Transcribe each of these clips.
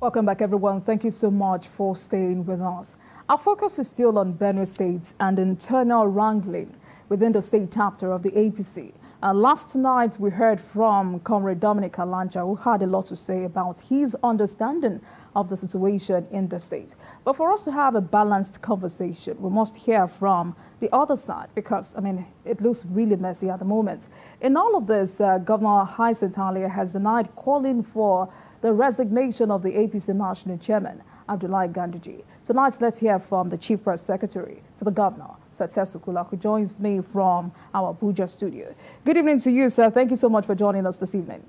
Welcome back, everyone. Thank you so much for staying with us. Our focus is still on Benue State and internal wrangling within the state chapter of the APC. Last night, we heard from Comrade Dominic Alanja, who had a lot to say about his understanding of the situation in the state. But for us to have a balanced conversation, we must hear from the other side because, it looks really messy at the moment. In all of this, Governor Gov Alia has denied calling for the resignation of the APC National Chairman, Abdullahi Ganduje. Tonight, let's hear from the Chief Press Secretary to the Governor, Sir Tesukula, who joins me from our Abuja studio. Good evening to you, sir. Thank you so much for joining us this evening.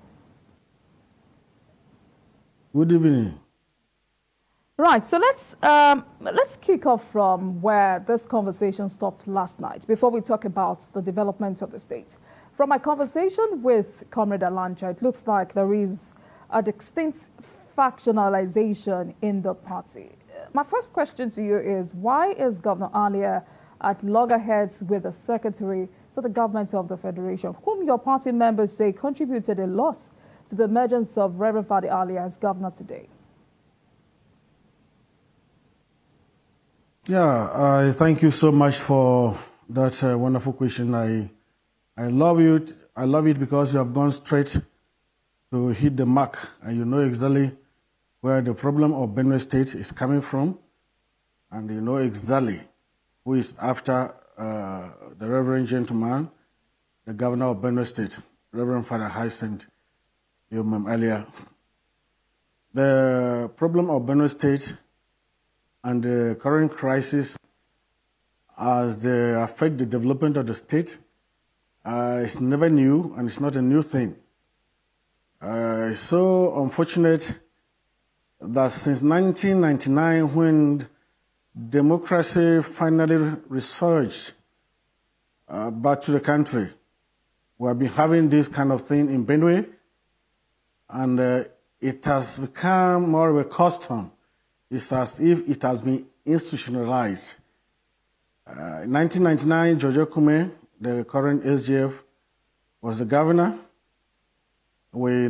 Good evening. Right, so let's kick off from where this conversation stopped last night before we talk about the development of the state. From my conversation with Comrade Alanja, it looks like there is a distinct factionalization in the party. My first question to you is, why is Governor Alia at loggerheads with the Secretary to the Government of the Federation, whom your party members say contributed a lot to the emergence of Reverend Father Alia as governor today? Yeah, I thank you so much for that wonderful question. I love it. I love it because you have gone straight to hit the mark, and you know exactly where the problem of Benue State is coming from, and you know exactly who is after the Reverend Gentleman, the Governor of Benue State, Reverend Father Hyacinth Gov Alia. The problem of Benue State and the current crisis as they affect the development of the state is never new, and it's not a new thing. It's so unfortunate that since 1999, when democracy finally resurged back to the country, we have been having this kind of thing in Benue, and it has become more of a custom. It's as if it has been institutionalized. In 1999, George Okume, the current SGF, was the governor. We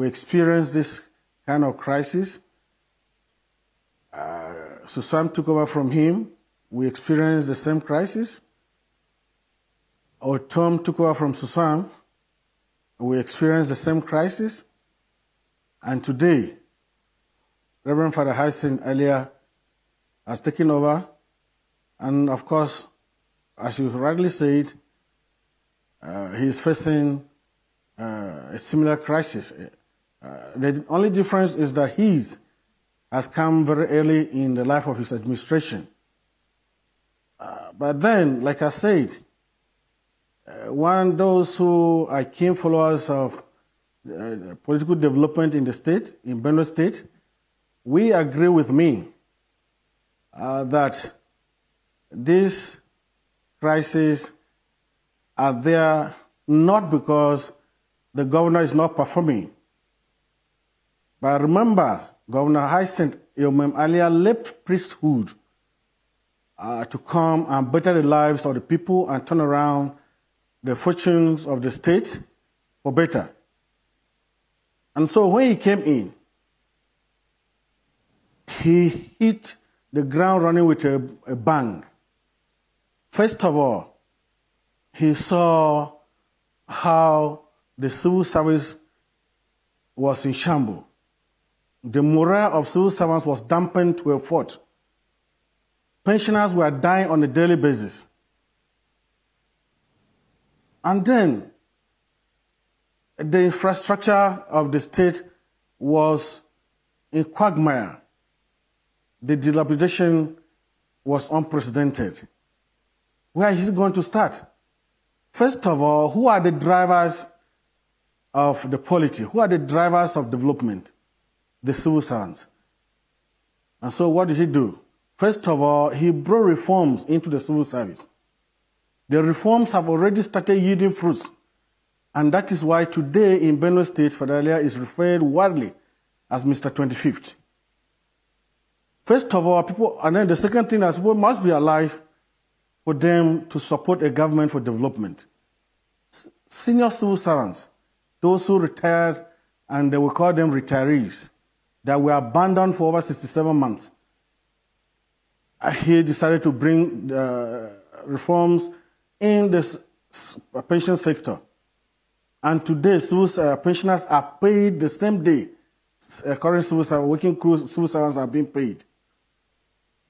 experienced this kind of crisis. Susam took over from him. We experienced the same crisis. Tom took over from Susam. We experienced the same crisis. And today, Reverend Father Hyacinth Alia has taken over. And of course, as you rightly said, he is facing a similar crisis. The only difference is that his has come very early in the life of his administration. But then, like I said, those who are keen followers of political development in the state, in Benue State, we agree with me that these crises are there not because the governor is not performing. But remember, Governor Hyacinth Gov Alia left priesthood to come and better the lives of the people and turn around the fortunes of the state for better. And so when he came in, he hit the ground running with a bang. First of all, he saw how the civil service was in shambles. The morale of civil servants was dampened to a fault. Pensioners were dying on a daily basis. And then the infrastructure of the state was in quagmire. The dilapidation was unprecedented. Where is it going to start? First of all, who are the drivers of the polity? Who are the drivers of development? The civil servants. And so what did he do? First of all, he brought reforms into the civil service. The reforms have already started yielding fruits. And that is why today in Benue State, Father Alia is referred widely as Mr. 25th. First of all, and then the second thing is people must be alive for them to support a government for development. Senior civil servants, those who retired, and they will call them retirees, that were abandoned for over 67 months. He decided to bring reforms in the pension sector. And today, pensioners are paid the same day. Current working civil servants are being paid.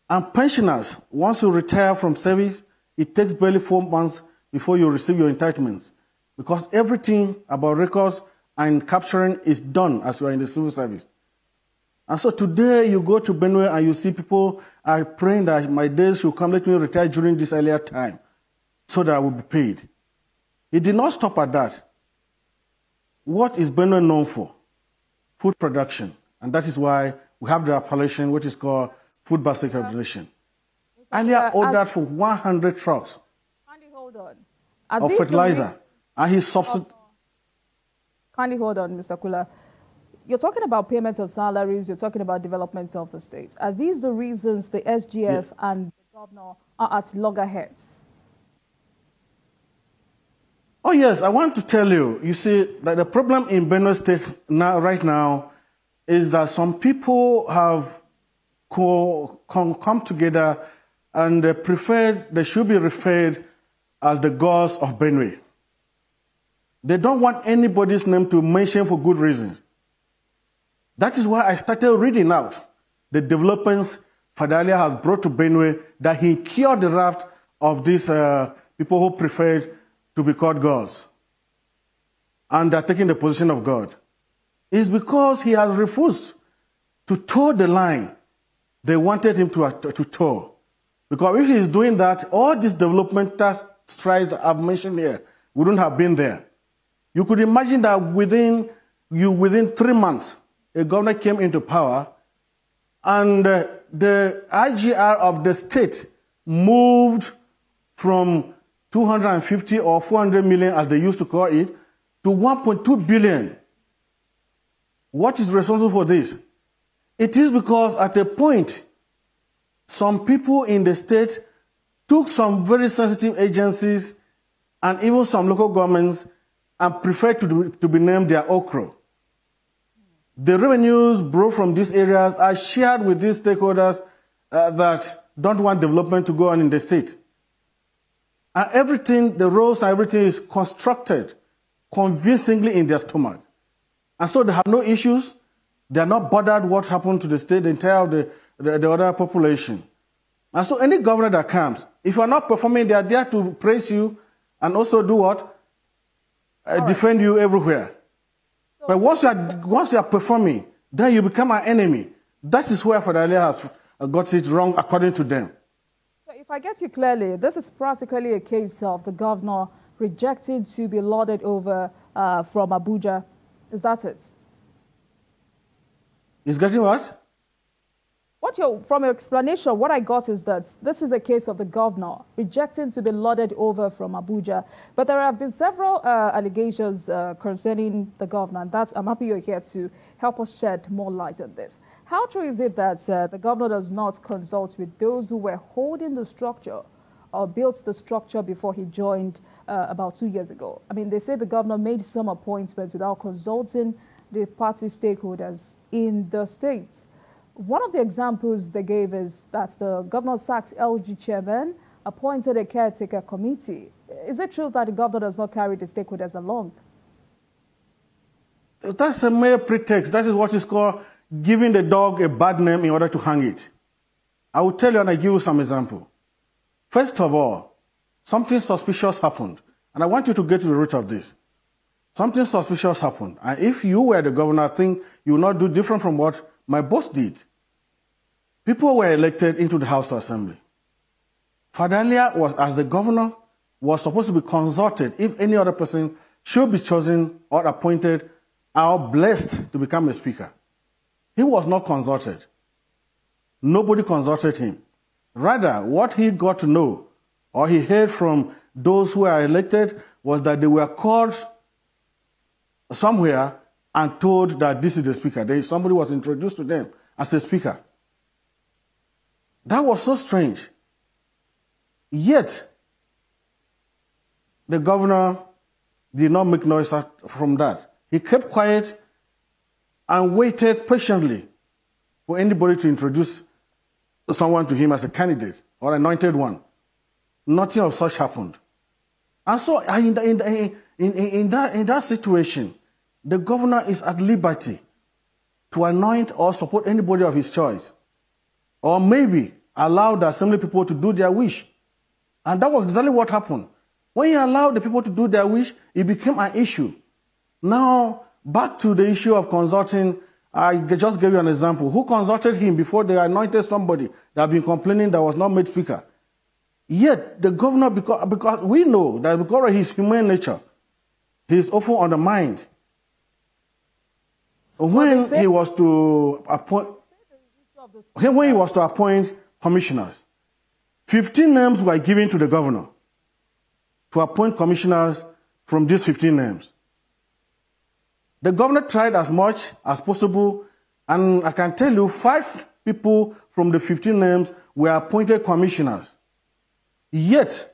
And pensioners, once you retire from service, it takes barely 4 months before you receive your entitlements, because everything about records and capturing is done as you are in the civil service. And so today you go to Benue and you see people are praying that my days should come, let me retire during this earlier time so that I will be paid. It did not stop at that. What is Benue known for? Food production. And that is why we have the appellation, which is called Food Basket Organization. Alia ordered for 100 trucks of fertilizer. And he subsidized. Kindly hold on, Mr. Kula. You're talking about payment of salaries, you're talking about development of the state. Are these the reasons the SGF and the governor are at loggerheads? Oh, yes, I want to tell you, you see, that the problem in Benue State right now is that some people have come together and they should be referred as the gods of Benue. They don't want anybody's name to mention for good reasons. That is why I started reading out the developments Father Alia has brought to Benue, that he cured the raft of these people who preferred to be called gods and are taking the position of God. It's because he has refused to toe the line they wanted him to toe. Because if he's doing that, all these developmental strides that I've mentioned here wouldn't have been there. You could imagine that within 3 months, a governor came into power and the IGR of the state moved from 250 or 400 million, as they used to call it, to 1.2 billion. What is responsible for this? It is because at a point, some people in the state took some very sensitive agencies and even some local governments and preferred to be named their okra. The revenues brought from these areas are shared with these stakeholders that don't want development to go on in the state. And everything, the roads and everything is constructed convincingly in their stomach. And so they have no issues. They are not bothered what happened to the state, the entire the other population. And so any governor that comes, if you are not performing, they are there to praise you and also do what? Defend you everywhere. So but once you are performing, then you become an enemy. That is where Father Alia has got it wrong according to them. So if I get you clearly, this is practically a case of the governor rejecting to be lauded over from Abuja. Is that it? He's getting what? From your explanation, what I got is that this is a case of the governor rejecting to be lauded over from Abuja. But there have been several allegations concerning the governor, and I'm happy you're here to help us shed more light on this. How true is it that the governor does not consult with those who were holding the structure or built the structure before he joined about 2 years ago? I mean, they say the governor made some appointments without consulting the party stakeholders in the state. One of the examples they gave is that the governor sacked LG chairman, appointed a caretaker committee. Is it true that the governor does not carry the stakeholders along? That's a mere pretext. That is what is called giving the dog a bad name in order to hang it. I will tell you and I give you some example. First of all, something suspicious happened. And I want you to get to the root of this. Something suspicious happened. And if you were the governor, I think you will not do different from what my boss did. People were elected into the House of Assembly. Father Alia, as the governor, was supposed to be consulted if any other person should be chosen or appointed or blessed to become a speaker. He was not consulted. Nobody consulted him. Rather, what he got to know or he heard from those who were elected was that they were called somewhere and told that this is the speaker. Somebody was introduced to them as a speaker. That was so strange. Yet, the governor did not make noise from that. He kept quiet and waited patiently for anybody to introduce someone to him as a candidate or anointed one. Nothing of such happened. And so in that situation, the governor is at liberty to anoint or support anybody of his choice, or maybe allow the assembly people to do their wish. And that was exactly what happened. When he allowed the people to do their wish, it became an issue. Now, back to the issue of consulting, I just gave you an example. Who consulted him before they anointed somebody that had been complaining that was not made speaker? Yet, the governor, because we know that because of his human nature, he is often undermined. When he was to appoint commissioners, 15 names were given to the governor to appoint commissioners from these 15 names. The governor tried as much as possible, and I can tell you 5 people from the 15 names were appointed commissioners. Yet,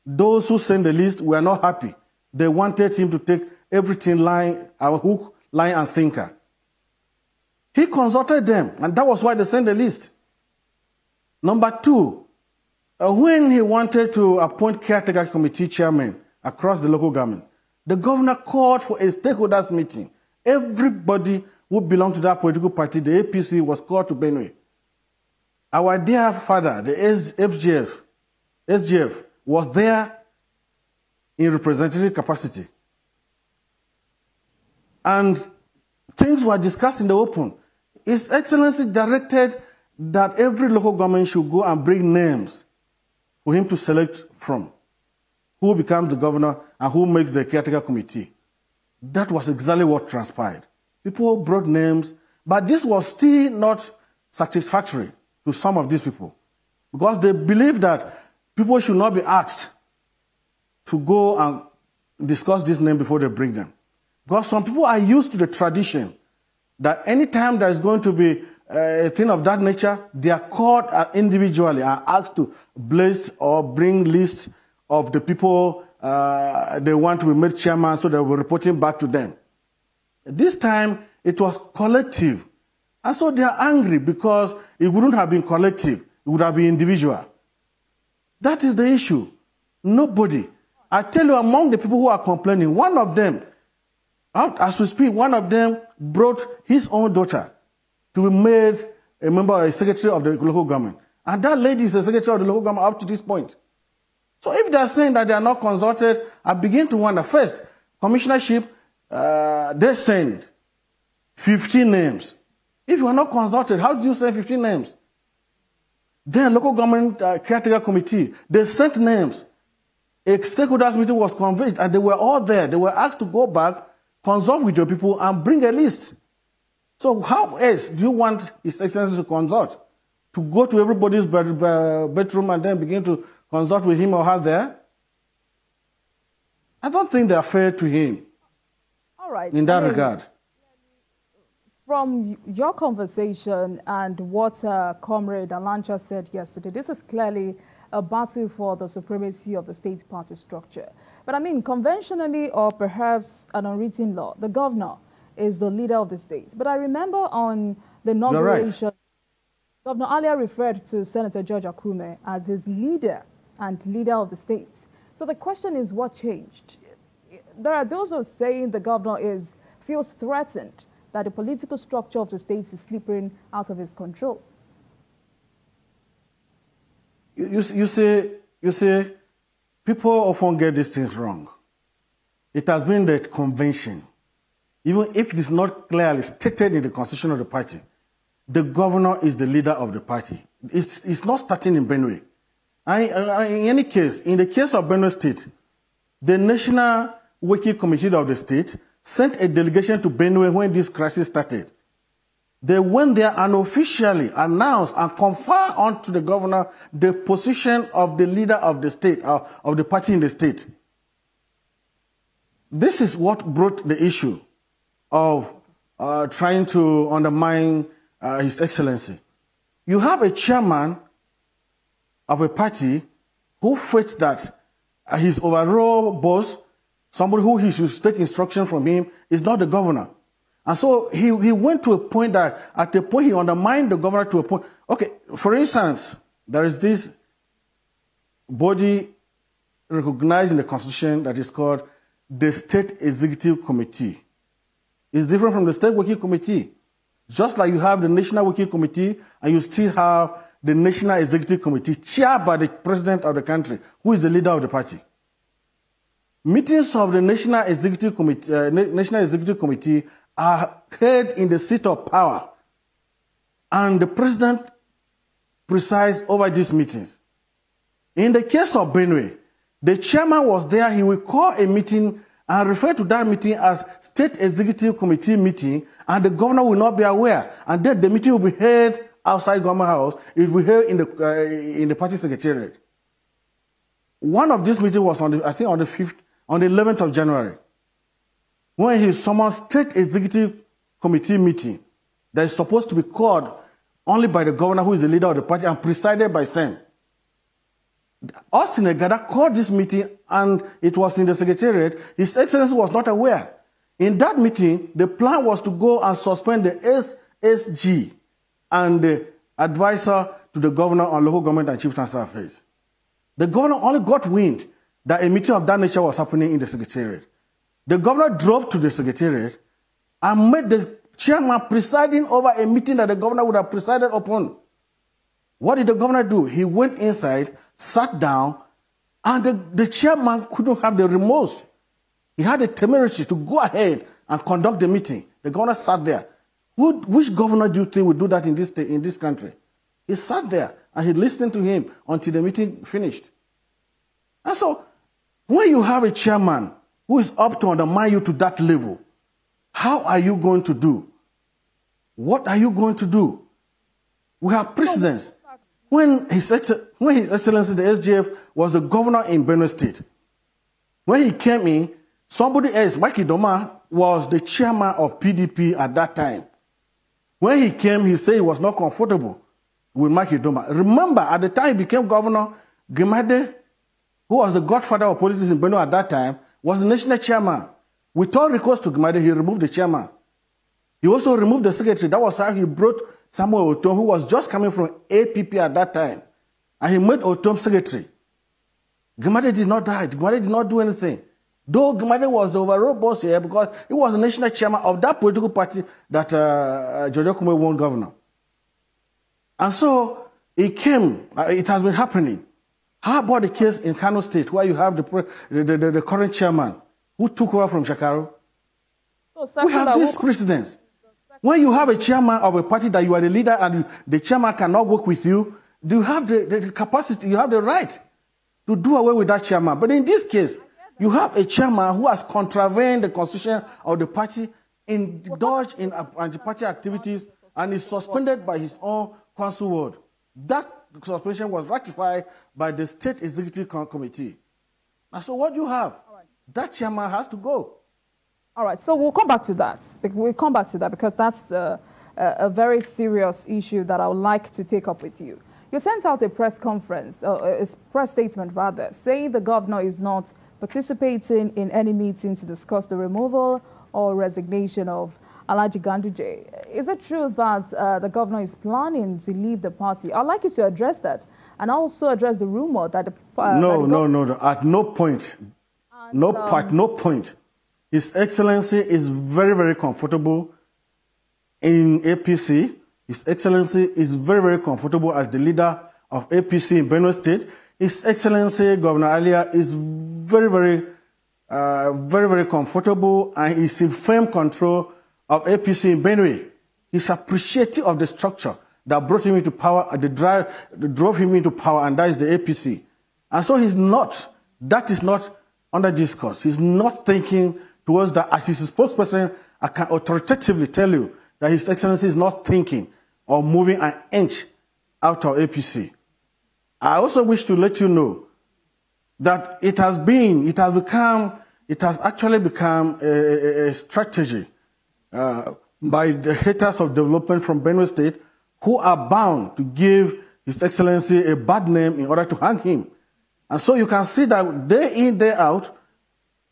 those who sent the list were not happy. They wanted him to take everything hook, line, and sinker. He consulted them, and that was why they sent the list. Number 2, when he wanted to appoint caretaker committee chairmen across the local government, the governor called for a stakeholders meeting. Everybody who belonged to that political party, the APC, was called to Benue. Our dear father, the SGF, was there in representative capacity. And things were discussed in the open. His Excellency directed that every local government should go and bring names for him to select from, who becomes the governor and who makes the caretaker committee. That was exactly what transpired. People brought names, but this was still not satisfactory to some of these people, because they believe that people should not be asked to go and discuss this name before they bring them. Because some people are used to the tradition that anytime there is going to be a thing of that nature, they are called individually and asked to place or bring lists of the people they want to be made chairman, so they will be reporting back to them. This time, it was collective. And so they are angry because it wouldn't have been collective. It would have been individual. That is the issue. Nobody. I tell you, among the people who are complaining, one of them, as we speak, one of them brought his own daughter to be made a member, a secretary of the local government. And that lady is a secretary of the local government up to this point. So if they are saying that they are not consulted, I begin to wonder. First, commissionership, they send 15 names. If you are not consulted, how do you send 15 names? Then local government caretaker committee, they sent names. A stakeholders meeting was convened, and they were all there. They were asked to go back, consult with your people, and bring a list. So how else do you want His Excellency to consult? To go to everybody's bedroom and then begin to consult with him or her there? I don't think they are fair to him. All right. In that regard. From your conversation and what Comrade Alancha said yesterday, this is clearly a battle for the supremacy of the state party structure. But I mean, conventionally or perhaps an unwritten law, the governor is the leader of the state. But I remember on the inauguration, right, Governor Alia referred to Senator George Akume as his leader and leader of the state. So the question is, what changed? There are those who are saying the governor feels threatened that the political structure of the state is slipping out of his control. You see, people often get these things wrong. It has been the convention, even if it is not clearly stated in the constitution of the party, the governor is the leader of the party. It's not starting in Benue. In any case, in the case of Benue State, the National Working Committee of the state sent a delegation to Benue when this crisis started. They went there and officially announced and conferred onto the governor the position of the leader of the state, of the party in the state. This is what brought the issue of trying to undermine His Excellency. You have a chairman of a party who felt that his overall boss, somebody who he should take instruction from him, is not the governor. And so he went to a point that, at a point, he undermined the governor to a point. Okay, for instance, there is this body recognized in the Constitution that is called the State Executive Committee. It's different from the State Working Committee. Just like you have the National Working Committee, and you still have the National Executive Committee, chaired by the President of the country, who is the leader of the party. Meetings of the National Executive Committee are held in the seat of power, and the President presides over these meetings. In the case of Benue, the chairman was there. He will call a meeting and refer to that meeting as State Executive Committee meeting, and the governor will not be aware. And then the meeting will be held outside Government House. It will be held in the party secretariat. One of these meetings was on the 11th of January, when he summoned State Executive Committee meeting that is supposed to be called only by the governor, who is the leader of the party, and presided by Sen. Austin Egada called this meeting, and it was in the secretariat. His Excellency was not aware. In that meeting, the plan was to go and suspend the SSG and the advisor to the governor on local government and chieftaincy affairs. The governor only got wind that a meeting of that nature was happening in the secretariat. The governor drove to the secretariat and made the chairman presiding over a meeting that the governor would have presided upon. What did the governor do? He went inside, sat down, and the chairman couldn't have the remorse. He had the temerity to go ahead and conduct the meeting. The governor sat there. Which governor do you think would do that in this country? He sat there and he listened to him until the meeting finished. And so, when you have a chairman who is up to undermine you to that level, how are you going to do? What are you going to do? We have precedents. When His Excellency, the SGF, was the governor in Benue State, when he came in, somebody else, Mike Idoma, was the chairman of PDP at that time. When he came, he said he was not comfortable with Mike Idoma. Remember, at the time he became governor, Gimade, who was the godfather of politics in Benue at that time, was the national chairman. With all recourse to Gimade, he removed the chairman. He also removed the secretary. That was how he brought Samuel Otom, who was just coming from APP at that time. And he made Otom secretary. Gimade did not die. Gimade did not do anything. Though Gimade was the overall boss here, because he was the national chairman of that political party that Jojo Kume won governor. And so it came, it has been happening. How about the case in Kano State, where you have the current chairman who took over from Shakaru? So we have this precedence. When you have a chairman of a party that you are the leader and the chairman cannot work with you, do you have the capacity, you have the right to do away with that chairman? But in this case, you have a chairman who has contravened the constitution of the party, indulged in anti-party activities, and is suspended by his own council ward. That suspension was ratified by the State Executive Committee. And so what do you have? That chairman has to go. All right, so we'll come back to that. We'll come back to that because that's a very serious issue that I would like to take up with you. You sent out a press conference, a press statement rather, saying the governor is not participating in any meeting to discuss the removal or resignation of Alhaji Ganduje. Is it true that the governor is planning to leave the party? I'd like you to address that and also address the rumor that No. At no point. No point. His Excellency is very, very comfortable in APC. His Excellency is very, very comfortable as the leader of APC in Benue State. His Excellency, Gov Alia, is very, very comfortable and is in firm control of APC in Benue. He's appreciative of the structure that brought him into power, that drove him into power, and that is the APC. And so that is not under discourse. He's not thinking towards that. As his spokesperson, I can authoritatively tell you that His Excellency is not thinking or moving an inch out of APC. I also wish to let you know that it has actually become a strategy by the haters of development from Benue State, who are bound to give His Excellency a bad name in order to hang him. And so you can see that day in, day out,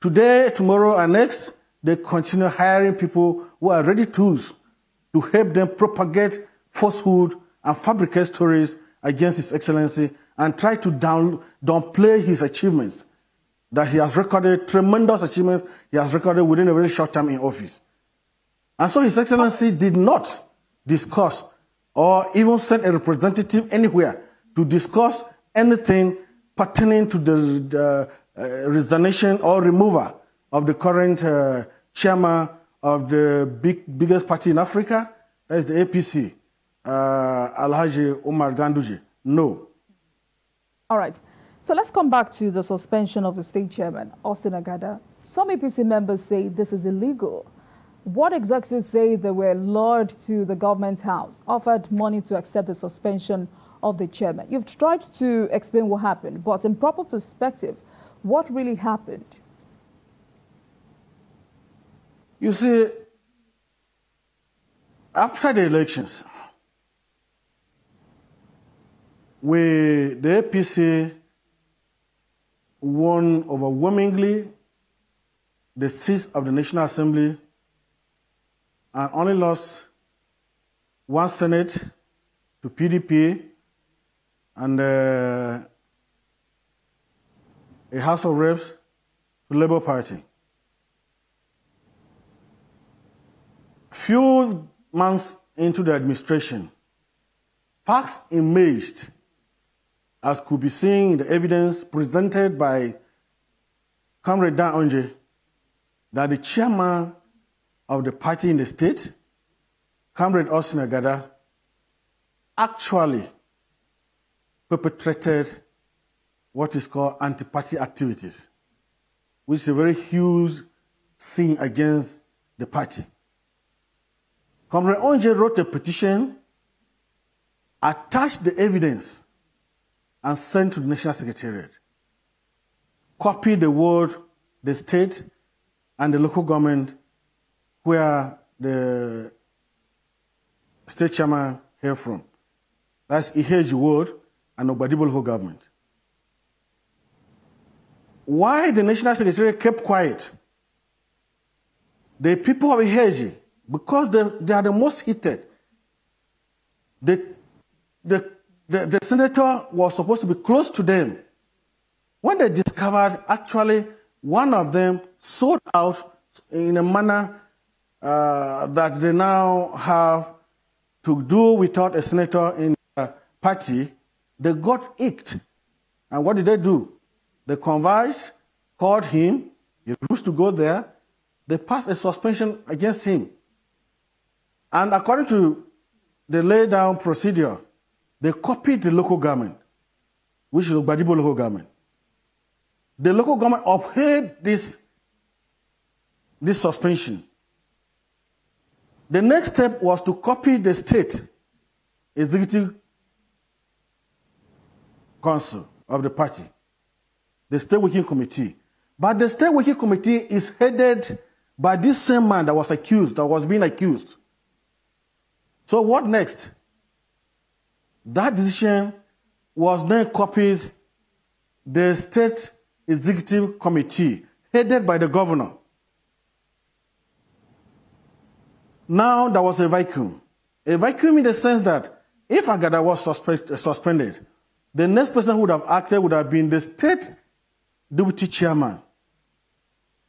today, tomorrow, and next, they continue hiring people who are ready tools to help them propagate falsehood and fabricate stories against His Excellency and try to downplay his achievements, that he has recorded, tremendous achievements he has recorded within a very short time in office. And so His Excellency did not discuss or even send a representative anywhere to discuss anything pertaining to the resignation or removal of the current chairman of the biggest party in Africa, that is the APC, Alhaji Umar Ganduje. No. All right. So let's come back to the suspension of the state chairman, Austin Agada. Some APC members say this is illegal. What executives say they were lured to the government house, offered money to accept the suspension of the chairman. You've tried to explain what happened, but in proper perspective, what really happened? You see, after the elections, the APC won overwhelmingly the seats of the National Assembly and only lost one Senate to PDP and a House of Reps to Labour Party. Few months into the administration, facts emerged, as could be seen in the evidence presented by Comrade Dan Onje, that the chairman of the party in the state, Comrade Austin Agada, actually perpetrated what is called anti-party activities, which is a very huge sin against the party. Comrade Onje wrote a petition, attached the evidence, and sent to the National Secretariat. Copied the word, the state, and the local government where the state chairman hailed from. That's Iheji Ward and Obadibo local government. Why the National Secretariat kept quiet? The people of Iheji, because they are the most heated. The senator was supposed to be close to them. When they discovered, actually, one of them sold out in a manner that they now have to do without a senator in the party, they got icked. And what did they do? They converged, called him, he refused to go there, they passed a suspension against him. And according to the laid-down procedure, they copied the local government, which is Obadibo local government. The local government upheld this suspension. The next step was to copy the state executive council of the party, the state working committee. But the state working committee is headed by this same man that was accused, that was being accused. So what next? That decision was then copied the state executive committee, headed by the governor. Now there was a vacuum. A vacuum in the sense that if Agada was suspended, the next person who would have acted would have been the state deputy chairman.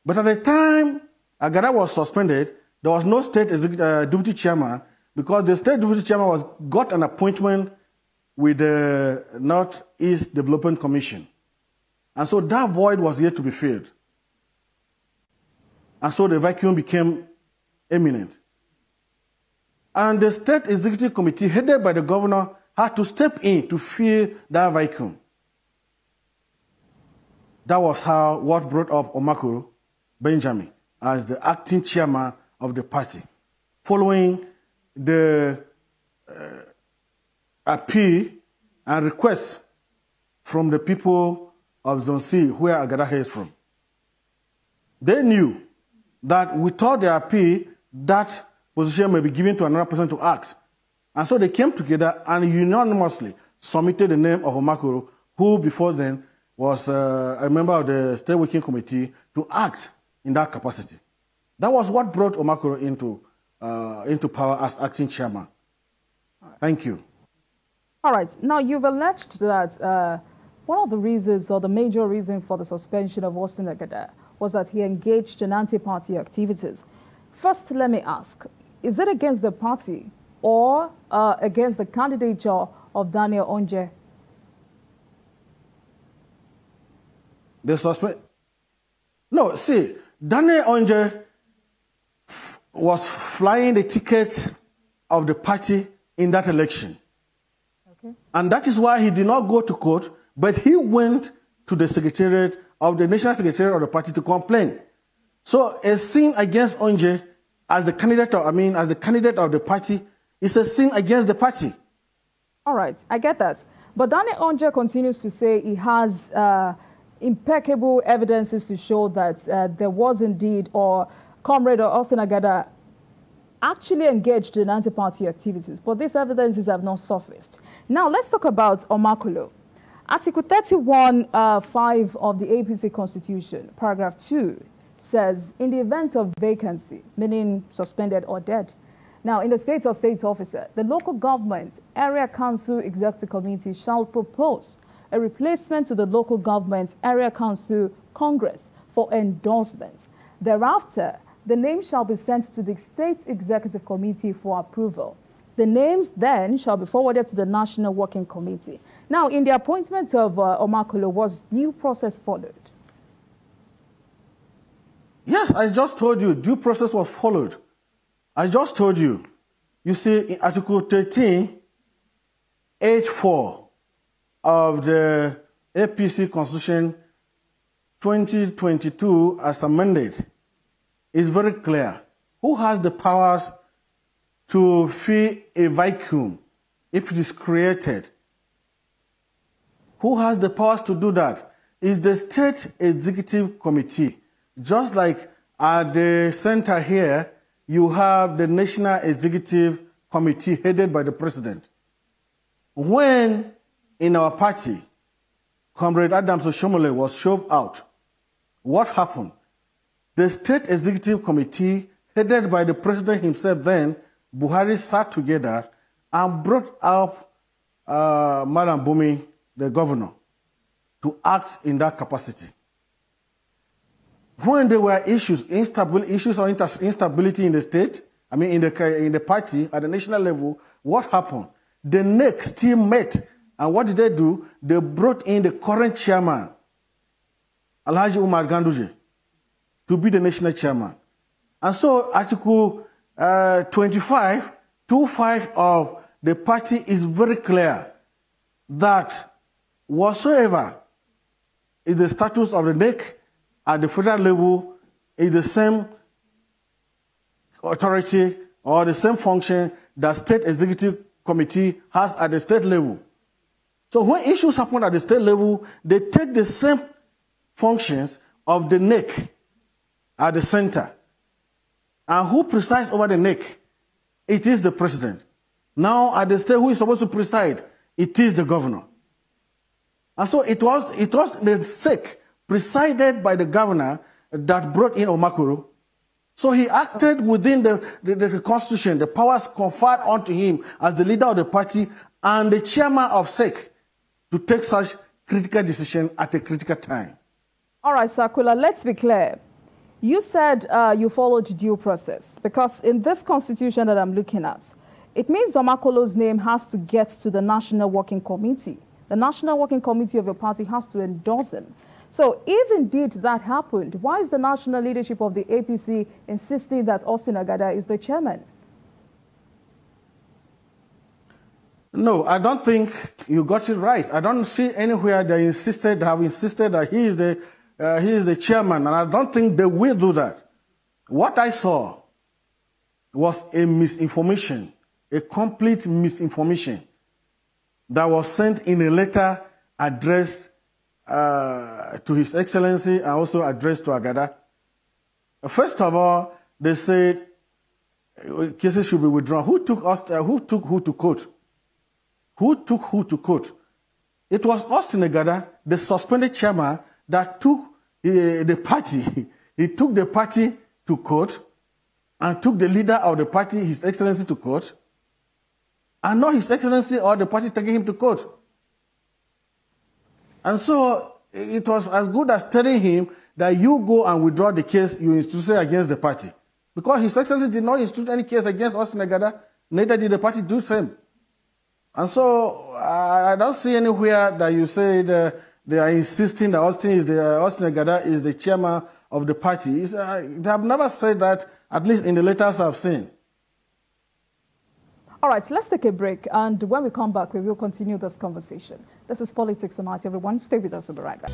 But at the time Agada was suspended, there was no state deputy chairman because the state deputy chairman got an appointment with the Northeast Development Commission. And so that void was yet to be filled. And so the vacuum became imminent. And the State Executive Committee, headed by the governor, had to step in to fill that vacuum. That was what brought up Omakuru Benjamin as the acting chairman of the party, following the appeal and request from the people of Zone C, where Agada hails from. They knew that without the appeal, that position may be given to another person to act. And so they came together and unanimously submitted the name of Omakuru, who before then was a member of the State Working Committee, to act in that capacity. That was what brought Omakoro into power as acting chairman. Thank you. All right. Now, you've alleged that one of the reasons, or the major reason for the suspension of Austin Agada, was that he engaged in anti-party activities. First, let me ask, is it against the party or against the candidature of Daniel Onje? The suspect? No, see, Daniel Onje was flying the ticket of the party in that election. Okay. And that is why he did not go to court, but he went to the secretariat of the national secretariat of the party to complain. So a sin against Onje as the candidate, as the candidate of the party, is a sin against the party. All right, I get that. But Daniel Onje continues to say he has impeccable evidences to show that there was indeed, or Comrade Austin Agada actually engaged in anti-party activities, but these evidences have not surfaced. Now, let's talk about Omakolo. Article 31(5) of the APC Constitution, paragraph 2, says, in the event of vacancy, meaning suspended or dead. Now, in the state of state officer, the local government area council executive committee shall propose a replacement to the local government area council congress for endorsement. Thereafter, the name shall be sent to the state executive committee for approval. The names then shall be forwarded to the National Working Committee. Now, in the appointment of Omakolo, was due process followed? Yes, I just told you due process was followed. I just told you. You see, in Article 13, H4 of the APC Constitution 2022 as amended is very clear. Who has the powers to fill a vacuum if it is created? Who has the powers to do that? Is the State Executive Committee. Just like at the center here, you have the National Executive Committee headed by the President. When in our party, Comrade Adams Oshomole was shoved out, what happened? The State Executive Committee, headed by the President himself then, Buhari, sat together and brought up Madam Bumi, the governor, to act in that capacity. When there were issues, issues or instability in the state, in the party, at the national level, what happened? The next team met, and what did they do? They brought in the current chairman, Alhaji Umar Ganduje, to be the national chairman. And so Article 25(2)(5) of the party is very clear that whatsoever is the status of the NEC at the federal level is the same authority or the same function that State Executive Committee has at the state level. So when issues happen at the state level, they take the same functions of the NEC at the center. And who presides over the NEC? It is the president. Now at the state, who is supposed to preside? It is the governor. And so it was the SEC presided by the governor that brought in Omakoro. So he acted within the constitution, the powers conferred onto him as the leader of the party and the chairman of SEC to take such critical decision at a critical time. All right, Sakula, let's be clear. You said you followed due process because in this constitution that I'm looking at, it means Omakolo's name has to get to the National Working Committee. The National Working Committee of your party has to endorse him. So if indeed that happened, why is the national leadership of the APC insisting that Austin Agada is the chairman? No, I don't think you got it right. I don't see anywhere they have insisted that he is the chairman, and I don't think they will do that. What I saw was a misinformation, a complete misinformation that was sent in a letter addressed to His Excellency and also addressed to Agada. First of all, they said cases should be withdrawn. Who took who to court? Who took who to court? It was Austin Agada, the suspended chairman, that took the party. He took the party to court and took the leader of the party, His Excellency, to court, and not His Excellency or the party taking him to court. And so it was as good as telling him that you go and withdraw the case you instituted against the party. Because His Excellency did not institute any case against Austin Agada, neither did the party do the same. And so I don't see anywhere that you say that they are insisting that Austin Agada is the chairman of the party. They have never said that, at least in the letters I've seen. All right, let's take a break. And when we come back, we will continue this conversation. This is Politics Tonight, everyone. Stay with us. We'll be right back.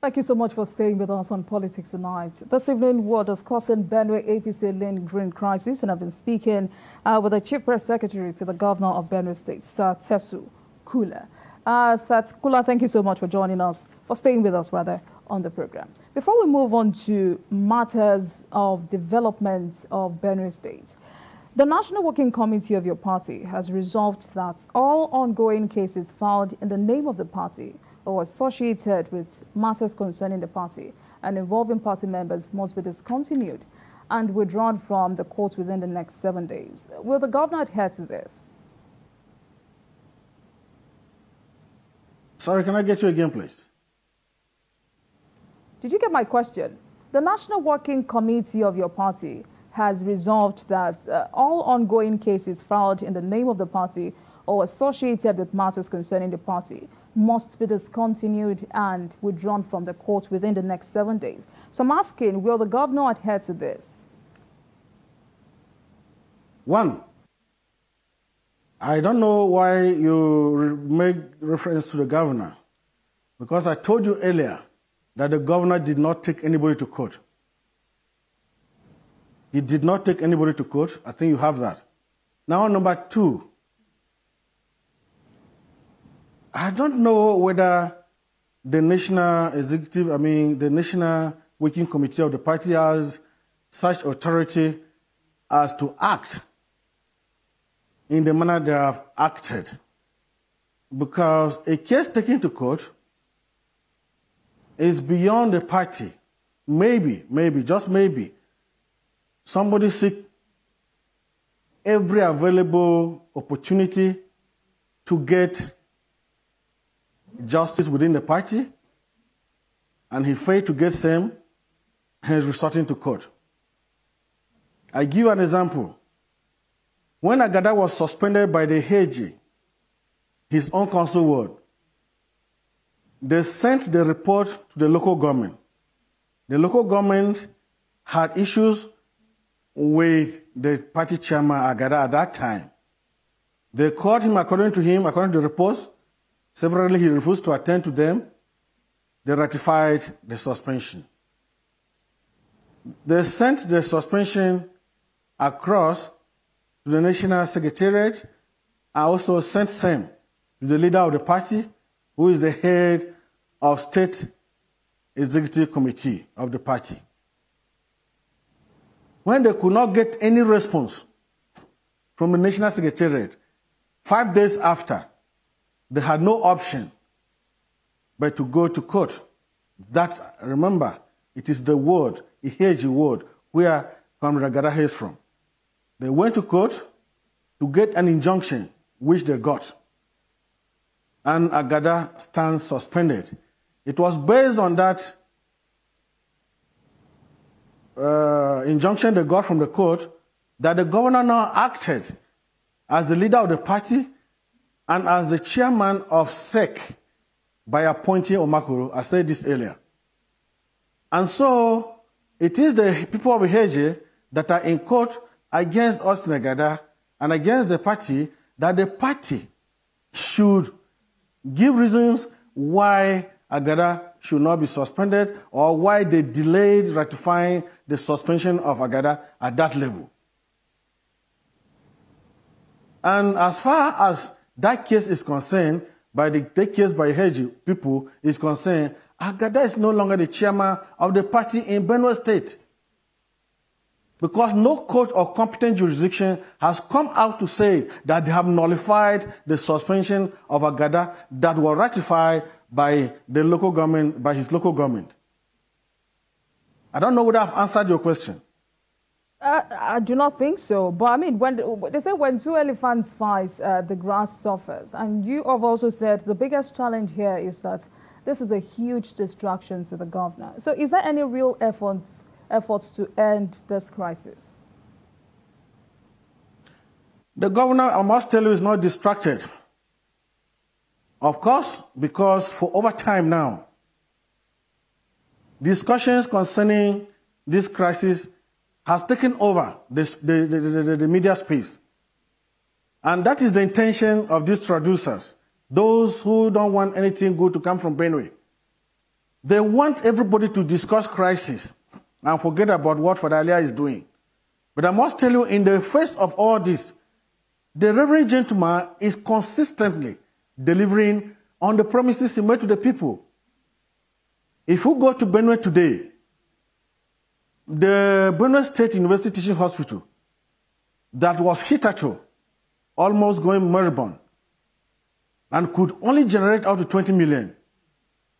Thank you so much for staying with us on Politics Tonight. This evening, we're discussing Benue APC lingering crisis, and I've been speaking with the Chief Press Secretary to the Governor of Benue State, Sir Tesu Kula. Sir Kula, thank you so much for joining us, for staying with us, rather, on the program. Before we move on to matters of development of Benue State, the National Working Committee of your party has resolved that all ongoing cases filed in the name of the party or associated with matters concerning the party and involving party members must be discontinued and withdrawn from the court within the next 7 days. Will the governor adhere to this? Sorry, can I get you again, please? Did you get my question? The National Working Committee of your party has resolved that all ongoing cases filed in the name of the party or associated with matters concerning the party must be discontinued and withdrawn from the court within the next 7 days. So I'm asking, will the governor adhere to this? One, I don't know why you make reference to the governor, because I told you earlier that the governor did not take anybody to court. He did not take anybody to court. I think you have that. Now, number two, I don't know whether the National Working Committee of the party has such authority as to act in the manner they have acted. Because a case taken to court is beyond the party. Maybe, just maybe, somebody seek every available opportunity to get justice within the party, and he failed to get same, and is resorting to court. I give an example. When Agada was suspended by the HG, his own council ward, they sent the report to the local government. The local government had issues with the party chairman Agada at that time. They called him, according to the reports. Severally, he refused to attend to them. They ratified the suspension. They sent the suspension across to the National Secretariat. I also sent same to the leader of the party, who is the head of State Executive Committee of the party. When they could not get any response from the National Secretariat, 5 days after, they had no option but to go to court. That, remember, it is the ward, Iheji ward, where Comrade Agada hails from. They went to court to get an injunction, which they got. And Agada stands suspended. It was based on that injunction they got from the court that the governor now acted as the leader of the party and as the chairman of SEC by appointing Omakuru. I said this earlier. And so it is the people of Iheji that are in court against Austin Agada and against the party, that the party should give reasons why Agada should not be suspended or why they delayed ratifying the suspension of Agada at that level. And as far as that case is concerned, by the case by Heji people is concerned, Agada is no longer the chairman of the party in Benue State. Because no court or competent jurisdiction has come out to say that they have nullified the suspension of Agada that was ratified by the local government, by his local government. I don't know whether I've answered your question. I do not think so. But I mean, when they say when two elephants fight, the grass suffers. And you have also said the biggest challenge here is that this is a huge distraction to the governor. So is there any real efforts to end this crisis? The governor, I must tell you, is not distracted. Of course, because for over time now, discussions concerning this crisis has taken over the media space. And that is the intention of these traducers, those who don't want anything good to come from Benue. They want everybody to discuss crisis and forget about what Gov Alia is doing. But I must tell you, in the face of all this, the Reverend Gentleman is consistently delivering on the promises he made to the people. If you go to Benue today, the Benue State University Teaching Hospital that was hitherto almost going moribund and could only generate out to 20 million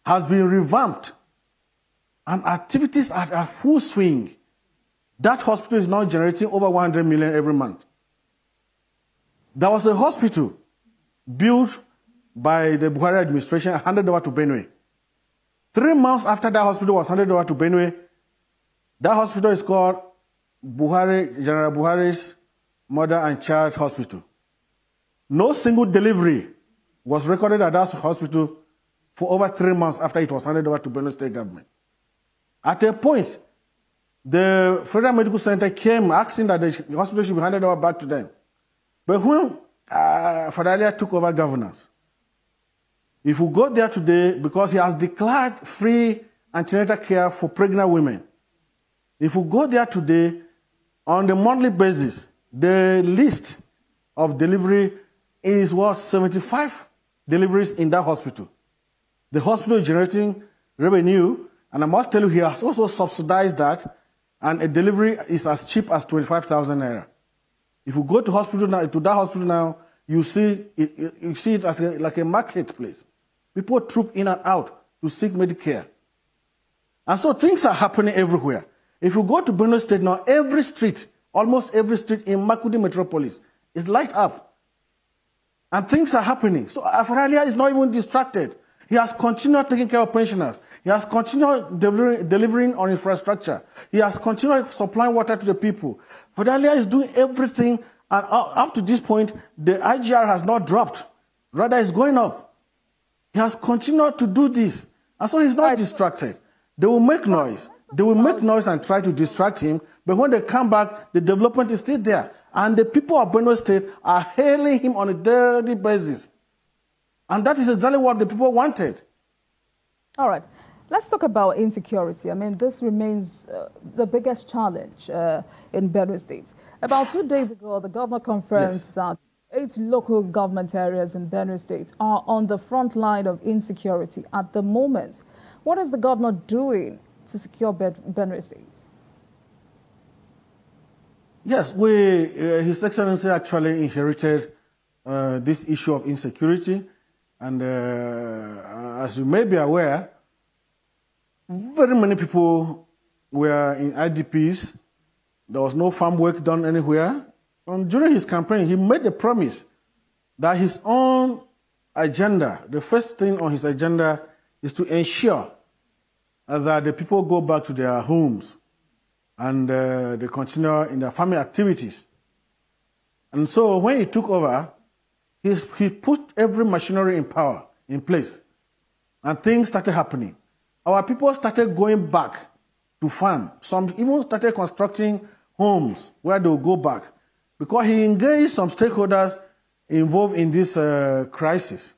has been revamped and activities are at full swing. That hospital is now generating over 100 million every month. There was a hospital built by the Buhari administration and handed over to Benue. 3 months after that hospital was handed over to Benue, that hospital is called General Buhari's Mother and Child Hospital. No single delivery was recorded at that hospital for over 3 months after it was handed over to Benue State government. At a point, the Federal Medical Center came asking that the hospital should be handed over back to them. But when Gov Alia took over governance, if we go there today, because he has declared free antenatal care for pregnant women, if we go there today, on the monthly basis, the list of delivery is what, 75 deliveries in that hospital. The hospital is generating revenue, and I must tell you, he has also subsidized that, and a delivery is as cheap as 25,000 naira. If you go to that hospital now, you see it as like a marketplace. People troop in and out to seek medical care. And so things are happening everywhere. If you go to Benue State now, every street, almost every street in Makudi Metropolis is light up. And things are happening. So Gov Alia is not even distracted. He has continued taking care of pensioners. He has continued delivering on infrastructure. He has continued supplying water to the people. Gov Alia is doing everything, and up to this point, the IGR has not dropped. Rather, it's going up. He has continued to do this. And so he's not distracted. They will make noise. They will make noise and try to distract him, but when they come back, the development is still there. And the people of Benue State are hailing him on a daily basis. And that is exactly what the people wanted. All right. Let's talk about insecurity. I mean, this remains the biggest challenge in Benue State. About 2 days ago, the governor confirmed that 8 local government areas in Benue State are on the front line of insecurity at the moment. What is the governor doing to secure Benue State? Yes, His Excellency actually inherited this issue of insecurity. And as you may be aware, very many people were in IDPs. There was no farm work done anywhere. And during his campaign, he made a promise that his own agenda, the first thing on his agenda, is to ensure that the people go back to their homes and they continue in their family activities. And so when he took over, he put every machinery in place, and things started happening. Our people started going back to farm. Some even started constructing homes where they will go back, because he engaged some stakeholders involved in this crisis.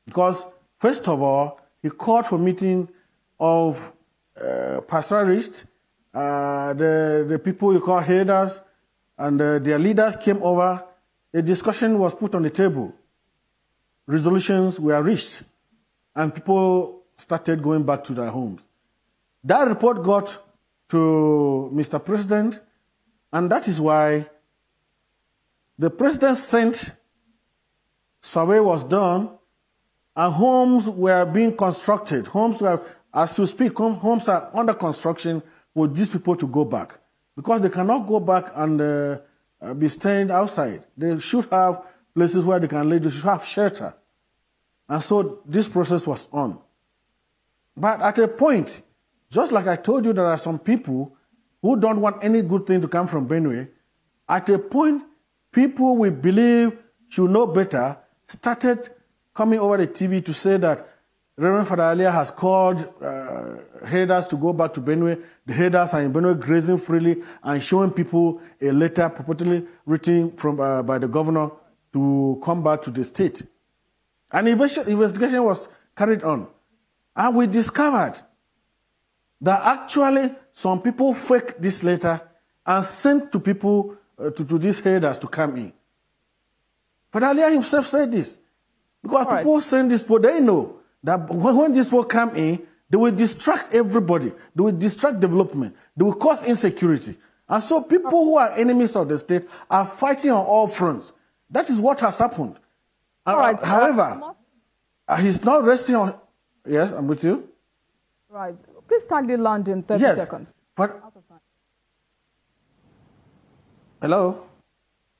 Because, first of all, he called for meeting of pastoralists, the people you call headers, and their leaders came over. A discussion was put on the table. Resolutions were reached, and people started going back to their homes. That report got to Mr. President, and that is why the president sent, survey was done, and homes were being constructed. Homes were, as you speak, homes are under construction for these people to go back, because they cannot go back and be staying outside. They should have places where they can live. They should have shelter. And so this process was on. But at a point, just like I told you, there are some people who don't want any good thing to come from Benue. At a point, people we believe should know better started coming over the TV to say that Reverend Father Alia has called headers to go back to Benue. The headers are in Benue grazing freely and showing people a letter purportedly written from, by the governor to come back to the state. An investigation was carried on. And we discovered that actually some people faked this letter and sent to people, to these headers to come in. Father Alia himself said this. Because people send this, but they know that when these people come in, they will distract everybody. They will distract development. They will cause insecurity. And so people who are enemies of the state are fighting on all fronts. That is what has happened. However, he's not resting on... Yes, I'm with you. Right. Please kindly land in 30 seconds. But... Out of time. Hello?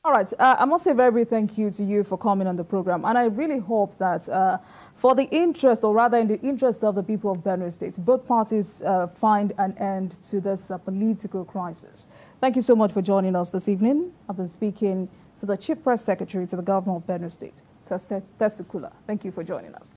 All right. I must say very big thank you to you for coming on the program. And I really hope that for the interest, or rather in the interest of the people of Benue State, both parties find an end to this political crisis. Thank you so much for joining us this evening. I've been speaking to the Chief Press Secretary to the Governor of Benue State, Tesukula. Thank you for joining us.